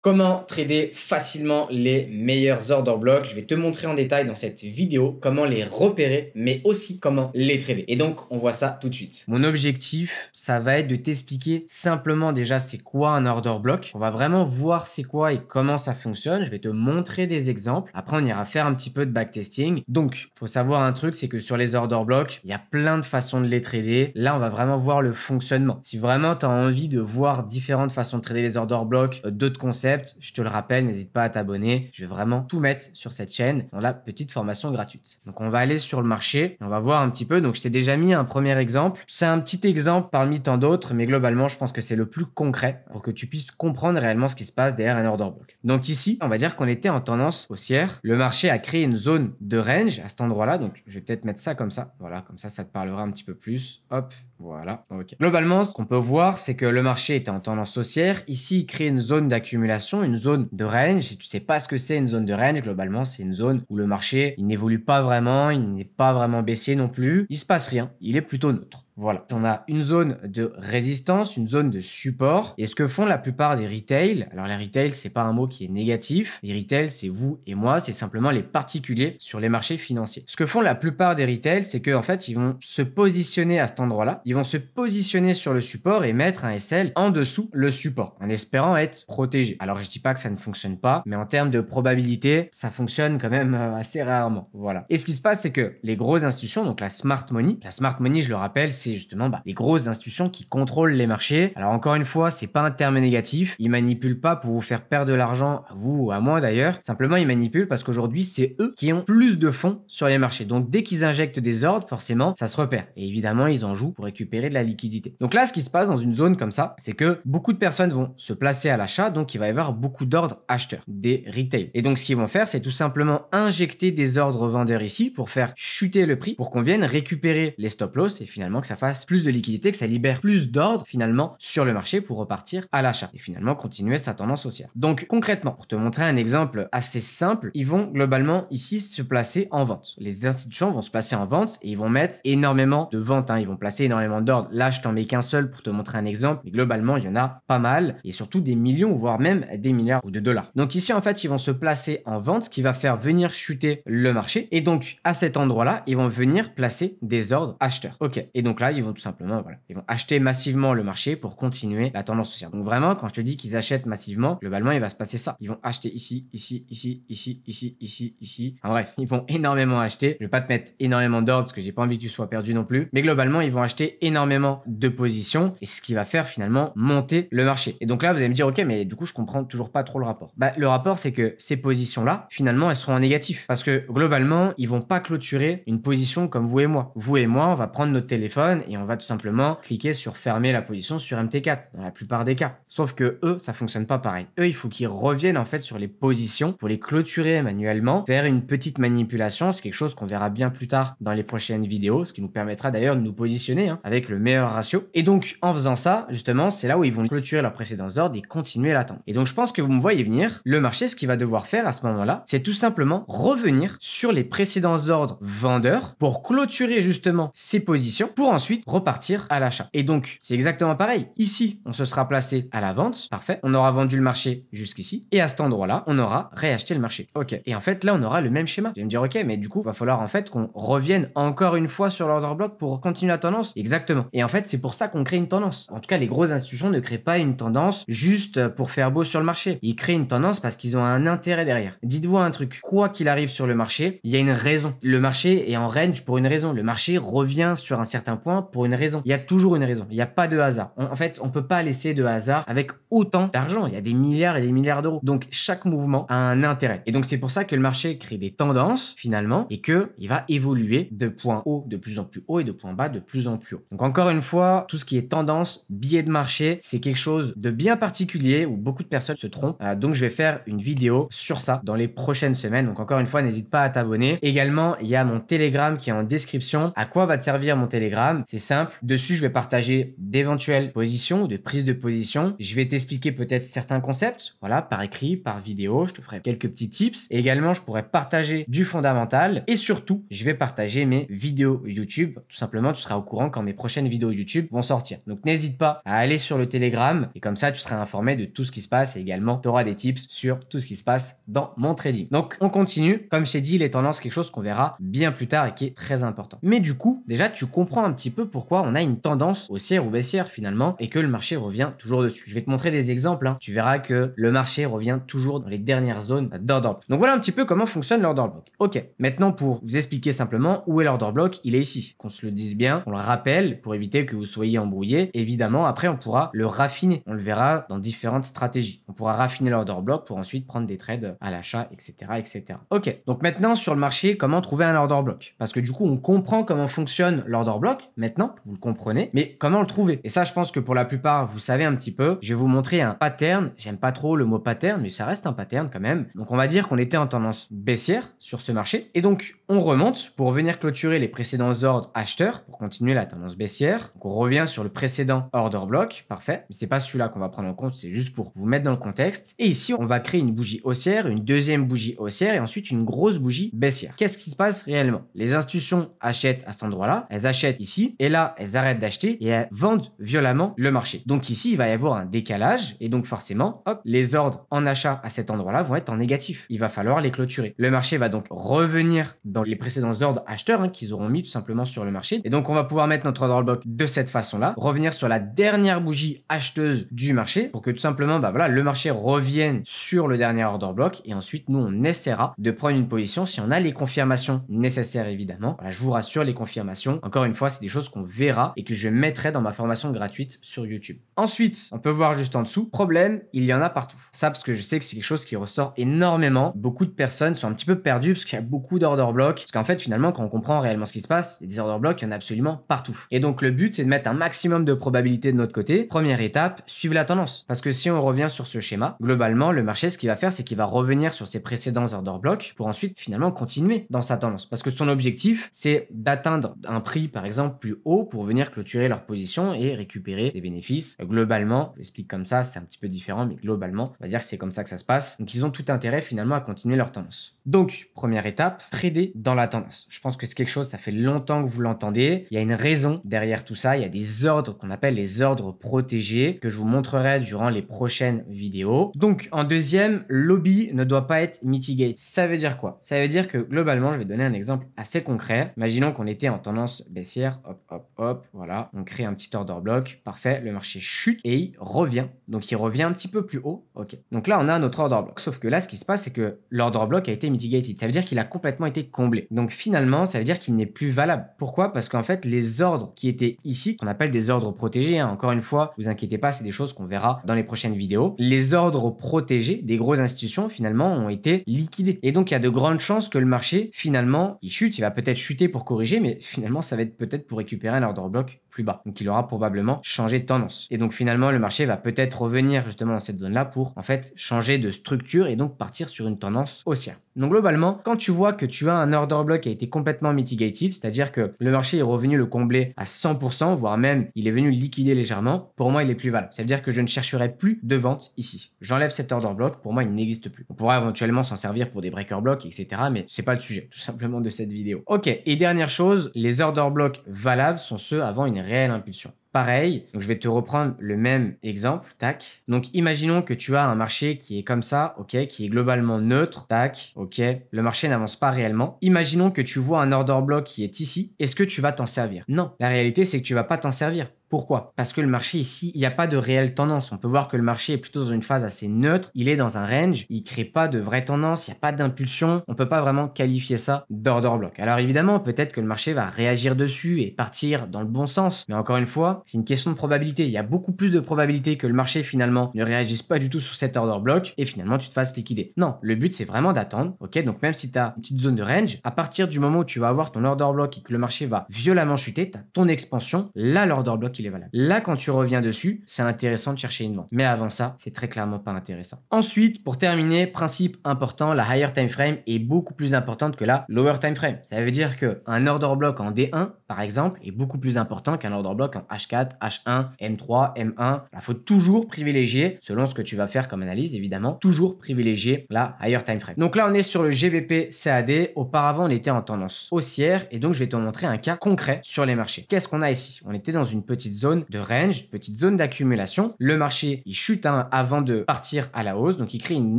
Comment trader facilement les meilleurs order blocks? Je vais te montrer en détail dans cette vidéo comment les repérer, mais aussi comment les trader. Et donc, on voit ça tout de suite. Mon objectif, ça va être de t'expliquer simplement déjà c'est quoi un order block. On va vraiment voir c'est quoi et comment ça fonctionne. Je vais te montrer des exemples. Après, on ira faire un petit peu de backtesting. Donc, il faut savoir un truc, c'est que sur les order blocks, il y a plein de façons de les trader. Là, on va vraiment voir le fonctionnement. Si vraiment tu as envie de voir différentes façons de trader les order blocks, d'autres concepts, je te le rappelle, n'hésite pas à t'abonner. Je vais vraiment tout mettre sur cette chaîne dans la petite formation gratuite. Donc, on va aller sur le marché et on va voir un petit peu. Donc, je t'ai déjà mis un premier exemple. C'est un petit exemple parmi tant d'autres, mais globalement, je pense que c'est le plus concret pour que tu puisses comprendre réellement ce qui se passe derrière un order block. Donc ici, on va dire qu'on était en tendance haussière. Le marché a créé une zone de range à cet endroit-là. Donc, je vais peut-être mettre ça comme ça. Voilà, comme ça te parlera un petit peu plus. Hop, voilà. Ok. Globalement, ce qu'on peut voir, c'est que le marché était en tendance haussière. Ici, il crée une zone d'accumulation, une zone de range. Si tu sais pas ce que c'est une zone de range, globalement, c'est une zone où le marché, il n'évolue pas vraiment, il n'est pas vraiment baissier non plus. Il se passe rien. Il est plutôt neutre. Voilà. On a une zone de résistance, une zone de support. Et ce que font la plupart des retail, alors les retail, c'est pas un mot qui est négatif. Les retail, c'est vous et moi, c'est simplement les particuliers sur les marchés financiers. Ce que font la plupart des retail, c'est qu'en fait, ils vont se positionner à cet endroit-là. Ils vont se positionner sur le support et mettre un SL en dessous le support, en espérant être protégé. Alors, je dis pas que ça ne fonctionne pas, mais en termes de probabilité, ça fonctionne quand même assez rarement. Voilà. Et ce qui se passe, c'est que les grosses institutions, donc la smart money, je le rappelle, c'est justement les grosses institutions qui contrôlent les marchés. Alors encore une fois, c'est pas un terme négatif. Ils manipulent pas pour vous faire perdre de l'argent, à vous ou à moi d'ailleurs. Simplement, ils manipulent parce qu'aujourd'hui, c'est eux qui ont plus de fonds sur les marchés. Donc dès qu'ils injectent des ordres, forcément, ça se repère. Et évidemment, ils en jouent pour récupérer de la liquidité. Donc là, ce qui se passe dans une zone comme ça, c'est que beaucoup de personnes vont se placer à l'achat, donc il va y avoir beaucoup d'ordres acheteurs, des retail. Et donc ce qu'ils vont faire, c'est tout simplement injecter des ordres vendeurs ici pour faire chuter le prix, pour qu'on vienne récupérer les stop loss et finalement que ça fasse plus de liquidité, que ça libère plus d'ordres finalement sur le marché pour repartir à l'achat et finalement continuer sa tendance haussière. Donc concrètement, pour te montrer un exemple assez simple, ils vont globalement ici se placer en vente. Les institutions vont se placer en vente et ils vont mettre énormément de ventes. Ils vont placer énormément d'ordres. Là, je t'en mets qu'un seul pour te montrer un exemple, mais globalement, il y en a pas mal et surtout des millions, voire même des milliards ou de dollars. Donc ici, en fait, ils vont se placer en vente, ce qui va faire venir chuter le marché. Et donc, à cet endroit-là, ils vont venir placer des ordres acheteurs. Ok. Et donc là, ils vont tout simplement, voilà, ils vont acheter massivement le marché pour continuer la tendance haussière. Donc vraiment, quand je te dis qu'ils achètent massivement, globalement, il va se passer ça. Ils vont acheter ici, ici, ici, ici, ici, ici, ici. Enfin bref, ils vont énormément acheter. Je vais pas te mettre énormément d'ordres parce que j'ai pas envie que tu sois perdu non plus. Mais globalement, ils vont acheter énormément de positions et ce qui va faire finalement monter le marché. Et donc là, vous allez me dire, ok, mais du coup, je comprends toujours pas trop le rapport. Le rapport, c'est que ces positions-là, finalement, elles seront en négatif parce que globalement, ils vont pas clôturer une position comme vous et moi. Vous et moi, on va prendre notre téléphone et on va tout simplement cliquer sur fermer la position sur MT4 dans la plupart des cas. Sauf que eux, ça fonctionne pas pareil. Eux, il faut qu'ils reviennent en fait sur les positions pour les clôturer manuellement, faire une petite manipulation. C'est quelque chose qu'on verra bien plus tard dans les prochaines vidéos, ce qui nous permettra d'ailleurs de nous positionner avec le meilleur ratio. Et donc, en faisant ça, justement, c'est là où ils vont clôturer leurs précédents ordres et continuer à l'attendre. Et donc, je pense que vous me voyez venir. Le marché, ce qu'il va devoir faire à ce moment-là, c'est tout simplement revenir sur les précédents ordres vendeurs pour clôturer justement ces positions pour ensuite repartir à l'achat. Et donc, c'est exactement pareil. Ici, on se sera placé à la vente. Parfait. On aura vendu le marché jusqu'ici. Et à cet endroit-là, on aura réacheté le marché. Ok. Et en fait, là, on aura le même schéma. Tu vas me dire, ok, mais du coup, il va falloir en fait qu'on revienne encore une fois sur l'order block pour continuer la tendance. Exactement. Et en fait, c'est pour ça qu'on crée une tendance. En tout cas, les grosses institutions ne créent pas une tendance juste pour faire beau sur le marché. Ils créent une tendance parce qu'ils ont un intérêt derrière. Dites-vous un truc. Quoi qu'il arrive sur le marché, il y a une raison. Le marché est en range pour une raison. Le marché revient sur un certain point pour une raison. Il y a toujours une raison. Il n'y a pas de hasard. En fait, on peut pas laisser de hasard avec autant d'argent. Il y a des milliards et des milliards d'euros. Donc, chaque mouvement a un intérêt. Et donc, c'est pour ça que le marché crée des tendances, finalement, et que il va évoluer de point haut de plus en plus haut et de point bas de plus en plus haut. Donc, encore une fois, tout ce qui est tendance, biais de marché, c'est quelque chose de bien particulier où beaucoup de personnes se trompent. Donc, je vais faire une vidéo sur ça dans les prochaines semaines. Donc, encore une fois, n'hésite pas à t'abonner. Également, il y a mon Telegram qui est en description. À quoi va te servir mon Telegram? Telegram, c'est simple. Dessus, je vais partager d'éventuelles positions, de prises de position. Je vais t'expliquer peut-être certains concepts, voilà, par écrit, par vidéo. Je te ferai quelques petits tips. Et également, je pourrais partager du fondamental. Et surtout, je vais partager mes vidéos YouTube. Tout simplement, tu seras au courant quand mes prochaines vidéos YouTube vont sortir. Donc, n'hésite pas à aller sur le Telegram. Et comme ça, tu seras informé de tout ce qui se passe. Et également, tu auras des tips sur tout ce qui se passe dans mon trading. Donc, on continue. Comme je t'ai dit, les tendances, quelque chose qu'on verra bien plus tard et qui est très important. Mais du coup, déjà, tu comprends un petit peu pourquoi on a une tendance haussière ou baissière finalement et que le marché revient toujours dessus. Je vais te montrer des exemples. Tu verras que le marché revient toujours dans les dernières zones d'order block. Donc voilà un petit peu comment fonctionne l'order block. Ok, maintenant pour vous expliquer simplement où est l'order block, il est ici. Qu'on se le dise bien, on le rappelle pour éviter que vous soyez embrouillé. Évidemment, après on pourra le raffiner. On le verra dans différentes stratégies. On pourra raffiner l'order block pour ensuite prendre des trades à l'achat, etc., etc. Ok, donc maintenant sur le marché, comment trouver un order block? Parce que du coup, on comprend comment fonctionne l'order block. Maintenant, vous le comprenez, mais comment le trouver? Et ça, je pense que pour la plupart, vous savez un petit peu. Je vais vous montrer un pattern. J'aime pas trop le mot pattern, mais ça reste un pattern quand même. Donc, on va dire qu'on était en tendance baissière sur ce marché. Et donc, on remonte pour venir clôturer les précédents ordres acheteurs pour continuer la tendance baissière. Donc, on revient sur le précédent order block. Parfait. Mais c'est pas celui-là qu'on va prendre en compte. C'est juste pour vous mettre dans le contexte. Et ici, on va créer une bougie haussière, une deuxième bougie haussière et ensuite une grosse bougie baissière. Qu'est-ce qui se passe réellement? Les institutions achètent à cet endroit-là. Elles achètent ici. Et là, elles arrêtent d'acheter et elles vendent violemment le marché. Donc ici, il va y avoir un décalage. Et donc forcément, hop, les ordres en achat à cet endroit-là vont être en négatif. Il va falloir les clôturer. Le marché va donc revenir dans les précédents ordres acheteurs qu'ils auront mis tout simplement sur le marché. Et donc, on va pouvoir mettre notre order block de cette façon-là, revenir sur la dernière bougie acheteuse du marché pour que tout simplement, bah voilà, le marché revienne sur le dernier order block. Et ensuite, nous, on essaiera de prendre une position si on a les confirmations nécessaires, évidemment. Voilà, je vous rassure, les confirmations, encore une fois, c'est des choses qu'on verra et que je mettrai dans ma formation gratuite sur YouTube. Ensuite, on peut voir juste en dessous, problème, il y en a partout. Ça, parce que je sais que c'est quelque chose qui ressort énormément. Beaucoup de personnes sont un petit peu perdues parce qu'il y a beaucoup d'order block. Parce qu'en fait, finalement, quand on comprend réellement ce qui se passe, les order block, il y en a absolument partout. Et donc, le but, c'est de mettre un maximum de probabilité de notre côté. Première étape, suivre la tendance. Parce que si on revient sur ce schéma, globalement, le marché, ce qu'il va faire, c'est qu'il va revenir sur ses précédents order block pour ensuite, finalement, continuer dans sa tendance. Parce que son objectif, c'est d'atteindre un prix, par exemple, plus haut pour venir clôturer leur position et récupérer des bénéfices. Globalement, je l'explique comme ça, c'est un petit peu différent, mais globalement, on va dire que c'est comme ça que ça se passe. Donc, ils ont tout intérêt, finalement, à continuer leur tendance. Donc, première étape, trader dans la tendance. Je pense que c'est quelque chose, ça fait longtemps que vous l'entendez. Il y a une raison derrière tout ça. Il y a des ordres qu'on appelle les ordres protégés que je vous montrerai durant les prochaines vidéos. Donc, en deuxième, lobby ne doit pas être mitigate. Ça veut dire quoi? Ça veut dire que globalement, je vais donner un exemple assez concret. Imaginons qu'on était en tendance baissière. Hop, hop, hop. Voilà. On crée un petit order block. Parfait. Le marché chute et il revient. Donc, il revient un petit peu plus haut. OK. Donc là, on a notre order block. Sauf que là, ce qui se passe, c'est que l'order block a été mitigated. Ça veut dire qu'il a complètement été comblé. Donc, finalement, ça veut dire qu'il n'est plus valable. Pourquoi? Parce qu'en fait, les ordres qui étaient ici, qu'on appelle des ordres protégés, hein, encore une fois, vous inquiétez pas, c'est des choses qu'on verra dans les prochaines vidéos. Les ordres protégés des grosses institutions, finalement, ont été liquidés. Et donc, il y a de grandes chances que le marché, finalement, il chute. Il va peut-être chuter pour corriger, mais finalement, ça va être peut-être pour récupérer un order block plus bas. Donc, il aura probablement changé de tendance. Et donc, finalement, le marché va peut-être revenir justement dans cette zone-là pour, en fait, changer de structure et donc partir sur une tendance haussière. Donc, globalement, quand tu vois que tu as un order block qui a été complètement mitigated, c'est-à-dire que le marché est revenu le combler à 100%, voire même il est venu le liquider légèrement, pour moi, il est plus valable. Ça veut dire que je ne chercherai plus de vente ici. J'enlève cet order block, pour moi, il n'existe plus. On pourra éventuellement s'en servir pour des breaker blocks, etc. Mais c'est pas le sujet, tout simplement, de cette vidéo. Ok, et dernière chose, les order blocks valables sont ceux avant une réelle impulsion. Pareil, donc je vais te reprendre le même exemple, tac. Donc imaginons que tu as un marché qui est comme ça, ok, qui est globalement neutre, tac, ok. Le marché n'avance pas réellement. Imaginons que tu vois un order block qui est ici. Est-ce que tu vas t'en servir? Non. La réalité, c'est que tu vas pas t'en servir. Pourquoi? Parce que le marché ici, il n'y a pas de réelle tendance. On peut voir que le marché est plutôt dans une phase assez neutre. Il est dans un range. Il ne crée pas de vraie tendance. Il n'y a pas d'impulsion. On ne peut pas vraiment qualifier ça d'order block. Alors évidemment, peut-être que le marché va réagir dessus et partir dans le bon sens. Mais encore une fois, c'est une question de probabilité. Il y a beaucoup plus de probabilité que le marché finalement ne réagisse pas du tout sur cet order block et finalement tu te fasses liquider. Non, le but c'est vraiment d'attendre. Ok, donc même si tu as une petite zone de range, à partir du moment où tu vas avoir ton order block et que le marché va violemment chuter, tu as ton expansion. Là, l'order block qu'il est valable. Là, quand tu reviens dessus, c'est intéressant de chercher une vente. Mais avant ça, c'est très clairement pas intéressant. Ensuite, pour terminer, principe important, la higher time frame est beaucoup plus importante que la lower time frame. Ça veut dire qu'un order block en D1, par exemple, est beaucoup plus important qu'un order block en H4, H1, M3, M1. Il faut toujours privilégier, selon ce que tu vas faire comme analyse, évidemment, toujours privilégier la higher time frame. Donc là, on est sur le GBP CAD. Auparavant, on était en tendance haussière et donc je vais te montrer un cas concret sur les marchés. Qu'est-ce qu'on a ici? On était dans une petite zone de range, une petite zone d'accumulation. Le marché, il chute avant de partir à la hausse, donc il crée une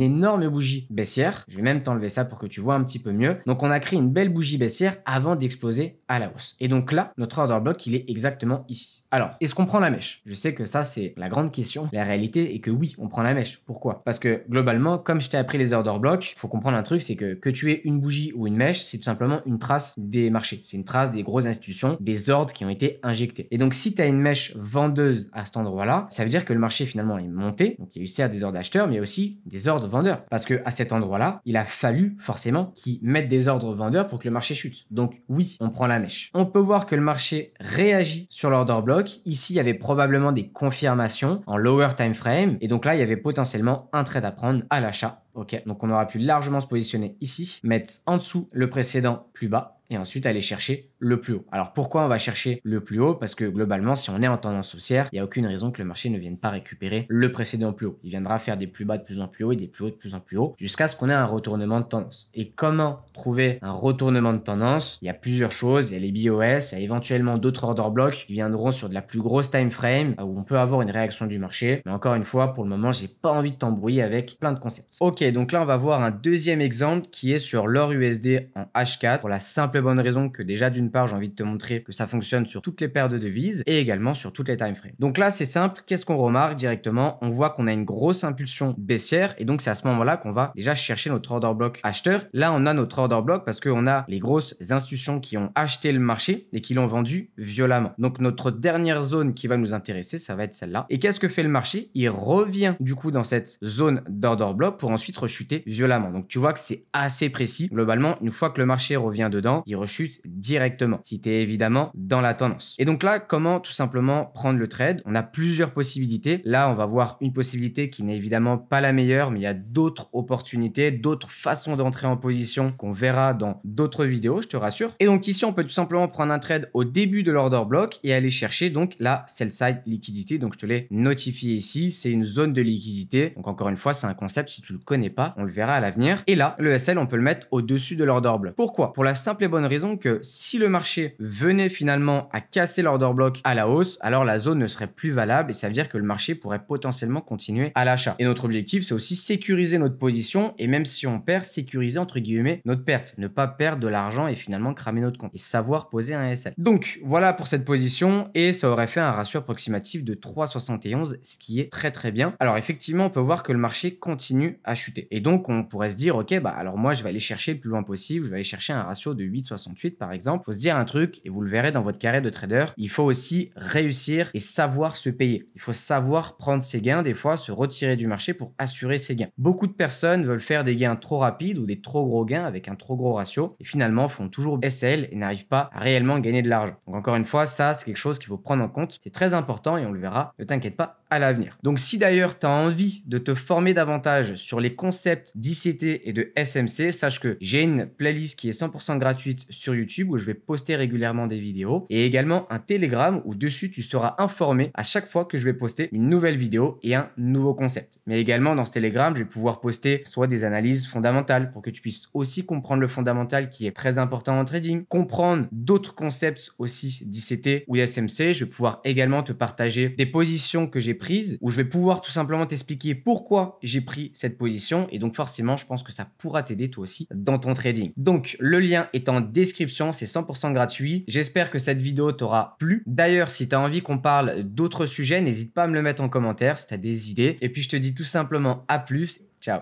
énorme bougie baissière. Je vais même t'enlever ça pour que tu vois un petit peu mieux. Donc on a créé une belle bougie baissière avant d'exploser à la hausse. Et donc là, notre order block, il est exactement ici. Alors, est-ce qu'on prend la mèche? Je sais que ça, c'est la grande question. La réalité est que oui, on prend la mèche. Pourquoi? Parce que globalement, comme je t'ai appris les order blocks, il faut comprendre un truc, c'est que tu aies une bougie ou une mèche, c'est tout simplement une trace des marchés. C'est une trace des grosses institutions, des ordres qui ont été injectés. Et donc, si tu as une mèche vendeuse à cet endroit-là, ça veut dire que le marché finalement est monté. Donc, il y a eu certes des ordres d'acheteurs, mais aussi des ordres vendeurs. Parce que à cet endroit-là, il a fallu forcément qu'ils mettent des ordres vendeurs pour que le marché chute. Donc, oui, on prend la mèche. On peut voir que le marché réagit sur l'order block. Ici, il y avait probablement des confirmations en lower time frame. Et donc là, il y avait potentiellement un trade à prendre à l'achat. Ok, donc on aura pu largement se positionner ici, mettre en dessous le précédent plus bas et ensuite aller chercher le plus haut. Alors pourquoi on va chercher le plus haut? Parce que globalement, si on est en tendance haussière, il n'y a aucune raison que le marché ne vienne pas récupérer le précédent plus haut. Il viendra faire des plus bas de plus en plus haut et des plus hauts de plus en plus haut jusqu'à ce qu'on ait un retournement de tendance. Et comment trouver un retournement de tendance? Il y a plusieurs choses. Il y a les BOS, il y a éventuellement d'autres order blocks qui viendront sur de la plus grosse time frame où on peut avoir une réaction du marché. Mais encore une fois, pour le moment, j'ai pas envie de t'embrouiller avec plein de concepts. Ok, donc là, on va voir un deuxième exemple qui est sur l'or USD en H4 pour la simple bonne raison que déjà d'une part j'ai envie de te montrer que ça fonctionne sur toutes les paires de devises et également sur toutes les time frames. Donc là c'est simple, qu'est-ce qu'on remarque directement? On voit qu'on a une grosse impulsion baissière et donc c'est à ce moment-là qu'on va déjà chercher notre order block acheteur. Là on a notre order block parce qu'on a les grosses institutions qui ont acheté le marché et qui l'ont vendu violemment. Donc notre dernière zone qui va nous intéresser, ça va être celle-là. Et qu'est-ce que fait le marché? Il revient du coup dans cette zone d'order block pour ensuite rechuter violemment. Donc tu vois que c'est assez précis. Globalement, une fois que le marché revient dedans, il rechute directement si tu es évidemment dans la tendance. Et donc là, comment tout simplement prendre le trade? On a plusieurs possibilités. Là, on va voir une possibilité qui n'est évidemment pas la meilleure, mais il y a d'autres opportunités, d'autres façons d'entrer en position qu'on verra dans d'autres vidéos, je te rassure. Et donc ici, on peut tout simplement prendre un trade au début de l'order block et aller chercher donc la sell side liquidité. Donc je te l'ai notifié ici, c'est une zone de liquidité. Donc encore une fois, c'est un concept, si tu le connais pas, on le verra à l'avenir. Et là, le SL, on peut le mettre au-dessus de l'order block. Pourquoi? Pour la simple et bonne raison que si le marché venait finalement à casser l'order block à la hausse, alors la zone ne serait plus valable et ça veut dire que le marché pourrait potentiellement continuer à l'achat. Et notre objectif, c'est aussi sécuriser notre position et même si on perd, sécuriser entre guillemets notre perte. Ne pas perdre de l'argent et finalement cramer notre compte et savoir poser un SL. Donc voilà pour cette position et ça aurait fait un ratio approximatif de 3,71, ce qui est très très bien. Alors effectivement, on peut voir que le marché continue à chuter. Et donc on pourrait se dire, ok, bah alors moi je vais aller chercher le plus loin possible, je vais aller chercher un ratio de 8,68 par exemple. Il faut se dire un truc, et vous le verrez dans votre carré de trader, il faut aussi réussir et savoir se payer. Il faut savoir prendre ses gains, des fois se retirer du marché pour assurer ses gains. Beaucoup de personnes veulent faire des gains trop rapides ou des trop gros gains avec un trop gros ratio et finalement font toujours SL et n'arrivent pas à réellement gagner de l'argent. Donc encore une fois, ça c'est quelque chose qu'il faut prendre en compte. C'est très important et on le verra, ne t'inquiète pas, à l'avenir. Donc si d'ailleurs tu as envie de te former davantage sur les concepts d'ICT et de SMC, sache que j'ai une playlist qui est 100% gratuite sur YouTube où je vais poster régulièrement des vidéos et également un Telegram où dessus tu seras informé à chaque fois que je vais poster une nouvelle vidéo et un nouveau concept. Mais également dans ce Telegram, je vais pouvoir poster soit des analyses fondamentales pour que tu puisses aussi comprendre le fondamental qui est très important en trading, comprendre d'autres concepts aussi d'ICT ou SMC. Je vais pouvoir également te partager des positions que j'ai prises où je vais pouvoir tout simplement t'expliquer pourquoi j'ai pris cette position et donc forcément je pense que ça pourra t'aider toi aussi dans ton trading. Donc le lien est en description, c'est 100% gratuit. J'espère que cette vidéo t'aura plu. D'ailleurs, si tu as envie qu'on parle d'autres sujets, n'hésite pas à me le mettre en commentaire si tu as des idées. Et puis je te dis tout simplement à plus. Ciao.